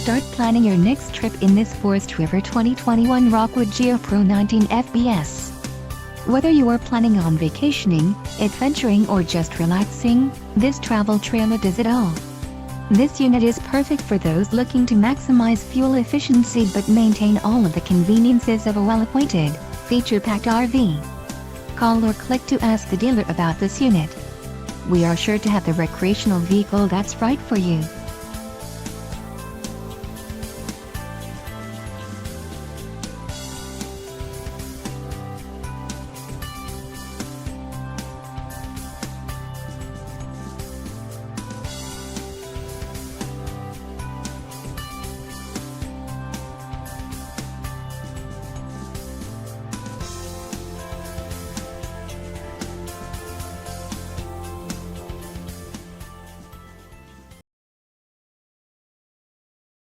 Start planning your next trip in this Forest River 2021 Rockwood Geo Pro 19 FBS. Whether you are planning on vacationing, adventuring or just relaxing, this travel trailer does it all. This unit is perfect for those looking to maximize fuel efficiency but maintain all of the conveniences of a well-appointed, feature-packed RV. Call or click to ask the dealer about this unit. We are sure to have the recreational vehicle that's right for you.